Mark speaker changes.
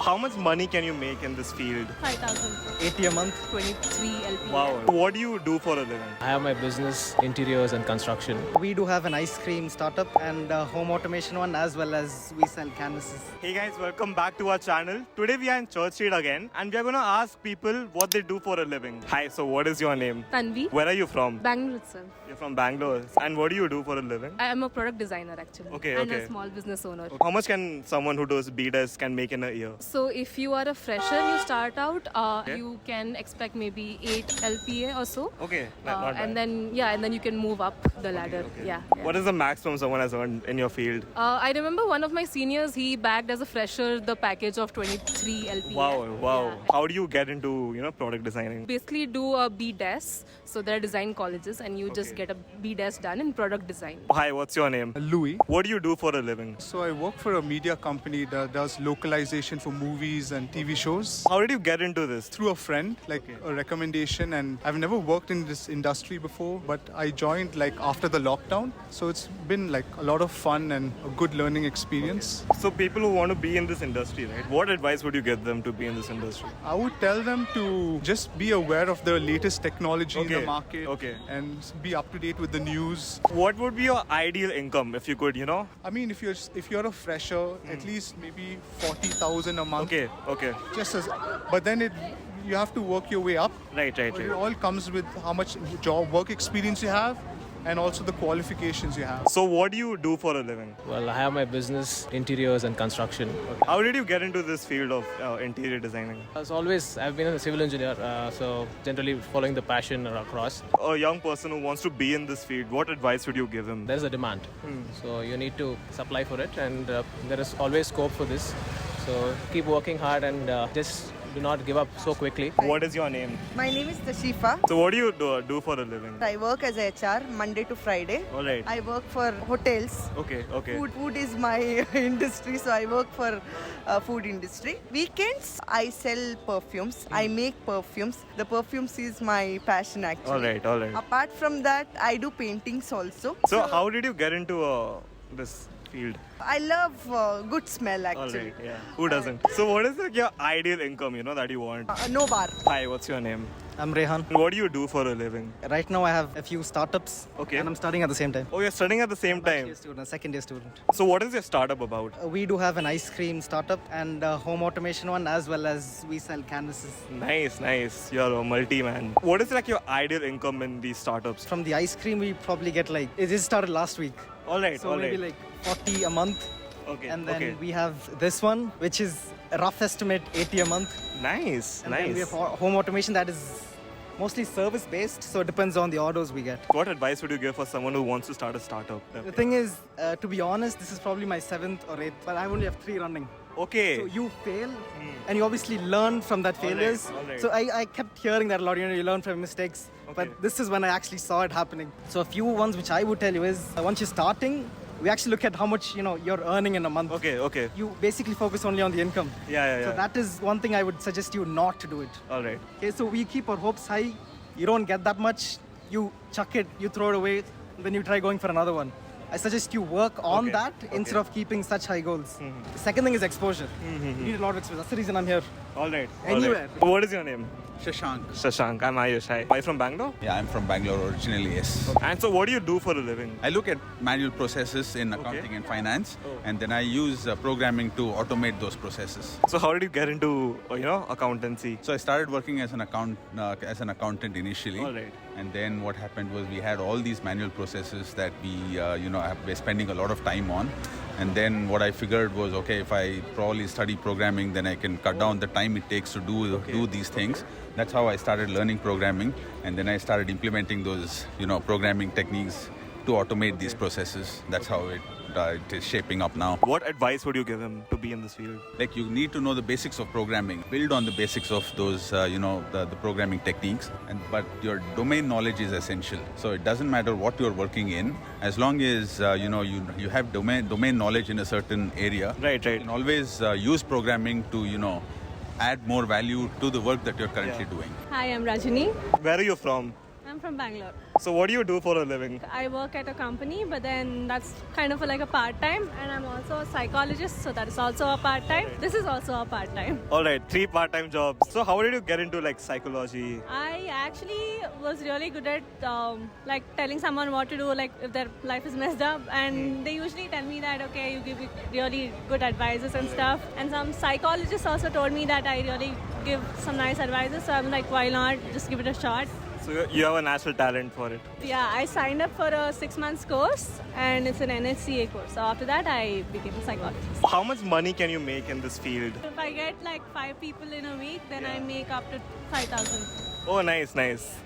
Speaker 1: how much money can you make in this field?
Speaker 2: 5,000.
Speaker 3: 80 a month.
Speaker 2: 23 LP.
Speaker 1: Wow. What do you do for a living?
Speaker 4: I have my business, interiors and construction.
Speaker 3: We do have an ice cream startup and a home automation one, as well as we sell canvases.
Speaker 1: Hey guys, welcome back to our channel. Today we are in Church Street again and we are going to ask people what they do for a living. Hi, so what is your name?
Speaker 2: Tanvi.
Speaker 1: Where are you from?
Speaker 2: Bangalore itself.
Speaker 1: You're from Bangalore. And what do you do for a living?
Speaker 2: I am a product designer actually.
Speaker 1: Okay,
Speaker 2: and
Speaker 1: okay.
Speaker 2: a small business owner.
Speaker 1: How much can someone who does BDES can make in a year?
Speaker 2: So if you are a fresher, you start out,
Speaker 1: Okay.
Speaker 2: you can expect maybe 8 LPA or so.
Speaker 1: Okay, not bad.
Speaker 2: And then you can move up the ladder.
Speaker 1: Okay.
Speaker 2: Yeah.
Speaker 1: What is the maximum someone has earned in your field?
Speaker 2: I remember one of my seniors, he bagged as a fresher the package of 23 LPA.
Speaker 1: Wow.
Speaker 2: Yeah.
Speaker 1: How do you get into, product designing?
Speaker 2: Basically do a BDES. So there are design colleges and you just
Speaker 1: Okay.
Speaker 2: get a BDES done in product design.
Speaker 1: Hi, what's your name?
Speaker 5: Louis.
Speaker 1: What do you do for a living?
Speaker 5: So I work for a media company that does localization for movies and TV shows.
Speaker 1: How did you get into this?
Speaker 5: Through a friend, a recommendation, and I've never worked in this industry before, but I joined after the lockdown. So it's been a lot of fun and a good learning experience.
Speaker 1: So people who want to be in this industry, right? What advice would you give them to be in this industry?
Speaker 5: I would tell them to just be aware of the latest technology in the
Speaker 1: Okay,
Speaker 5: market
Speaker 1: okay.
Speaker 5: and be up to date with the news.
Speaker 1: What would be your ideal income if you could,
Speaker 5: I mean, if you're a fresher, at least maybe 40,000 a month.
Speaker 1: Okay.
Speaker 5: But then you have to work your way up.
Speaker 1: Right.
Speaker 5: It all comes with how much work experience you have and also the qualifications you have.
Speaker 1: So what do you do for a living?
Speaker 4: Well, I have my business, interiors and construction.
Speaker 1: How did you get into this field of interior designing?
Speaker 4: As always, I've been a civil engineer, so generally following the passion across.
Speaker 1: A young person who wants to be in this field, what advice would you give him?
Speaker 4: There's a demand, so you need to supply for it, and there is always scope for this. So keep working hard and just do not give up so quickly.
Speaker 1: What is your name?
Speaker 6: My name is Tashifa.
Speaker 1: So what do you do for a living?
Speaker 6: I work as a HR Monday to Friday.
Speaker 1: All right.
Speaker 6: I work for hotels.
Speaker 1: Okay.
Speaker 6: Food is my industry, so I work for food industry. Weekends, I sell perfumes. I make perfumes. The perfumes is my passion actually.
Speaker 1: All right.
Speaker 6: Apart from that, I do paintings also.
Speaker 1: So how did you get into this field?
Speaker 6: I love good smell
Speaker 1: All
Speaker 6: actually.
Speaker 1: right, yeah. Who doesn't? So what is your ideal income, that you want?
Speaker 6: No bar.
Speaker 1: Hi, what's your name?
Speaker 3: I'm Rayhan.
Speaker 1: What do you do for a living?
Speaker 3: Right now I have a few startups.
Speaker 1: Okay.
Speaker 3: And I'm studying at the same time.
Speaker 1: Oh, you're studying at the same
Speaker 3: Actually
Speaker 1: time.
Speaker 3: a student, a second year student.
Speaker 1: So what is your startup about?
Speaker 3: We do have an ice cream startup and a home automation one, as well as we sell canvases.
Speaker 1: Nice. You're a multi-man. What is your ideal income in these startups?
Speaker 3: From the ice cream, we probably get it just started last week.
Speaker 1: All right.
Speaker 3: So maybe 40 a month.
Speaker 1: Okay.
Speaker 3: And then
Speaker 1: okay.
Speaker 3: we have this one, which is a rough estimate 80 a month.
Speaker 1: Nice.
Speaker 3: And then we have home automation that is mostly service based, so it depends on the orders we get.
Speaker 1: What advice would you give for someone who wants to start a startup?
Speaker 3: The thing is, to be honest, this is probably my 7th or 8th, but I only have 3 running.
Speaker 1: Okay.
Speaker 3: So you fail, and you obviously learn from that failures.
Speaker 1: all right.
Speaker 3: So I kept hearing that a lot. You learn from mistakes.
Speaker 1: Okay.
Speaker 3: But this is when I actually saw it happening. So a few ones which I would tell you is, once you're starting, we actually look at how much you're earning in a month.
Speaker 1: Okay.
Speaker 3: You basically focus only on the income.
Speaker 1: Yeah.
Speaker 3: So that is one thing I would suggest you not to do it.
Speaker 1: All right.
Speaker 3: Okay, so we keep our hopes high. You don't get that much, you chuck it, you throw it away, then you try going for another one. I suggest you work on
Speaker 1: Okay,
Speaker 3: that instead of keeping such high goals. The second thing is exposure. You need a lot of exposure. That's the reason I'm here.
Speaker 1: All right.
Speaker 3: Anywhere.
Speaker 1: What is your name?
Speaker 7: Shashank.
Speaker 1: Shashank. I'm Ayush. Hi. Are you from Bangalore?
Speaker 7: Yeah, I'm from Bangalore originally, yes.
Speaker 1: And so what do you do for a living?
Speaker 7: I look at manual processes in accounting and finance,
Speaker 1: Oh.
Speaker 7: and then I use programming to automate those processes.
Speaker 1: So how did you get into, accountancy?
Speaker 7: So I started working as an accountant initially.
Speaker 1: All right.
Speaker 7: And then what happened was we had all these manual processes that we're spending a lot of time on. And then what I figured was, okay, if I probably study programming, then I can cut down the time it takes to do these things. That's how I started learning programming, and then I started implementing those, programming techniques to automate these processes. That's how it is shaping up now.
Speaker 1: What advice would you give him to be in this field?
Speaker 7: You need to know the basics of programming, build on the basics of those, the programming techniques, but your domain knowledge is essential. So it doesn't matter what you're working in, as long as, you have domain knowledge in a certain area.
Speaker 1: Right.
Speaker 7: You can always use programming to, add more value to the work that you're currently doing.
Speaker 2: Hi, I'm Rajani.
Speaker 1: Where are you from?
Speaker 2: I'm
Speaker 8: I'm from Bangalore.
Speaker 1: So what do you do for a living?
Speaker 8: I work at a company, but then that's kind of like a part-time, and I'm also a psychologist, so that is also a part-time. This is also a part-time.
Speaker 1: All right, 3 part-time jobs. So how did you get into like psychology?
Speaker 8: I actually was really good at like telling someone what to do, like if their life is messed up, and they usually tell me that okay, you give really good advices and stuff. And some psychologists also told me that I really give some nice advices, so I'm like, why not just give it a shot?
Speaker 1: So you have a natural talent for it.
Speaker 8: Yeah, I signed up for a 6-month course, and it's an NHCA course. So after that, I became a psychologist.
Speaker 1: How much money can you make in this field?
Speaker 8: If I get like 5 people in a week, then I make up to 5,000.
Speaker 1: Oh, nice, nice.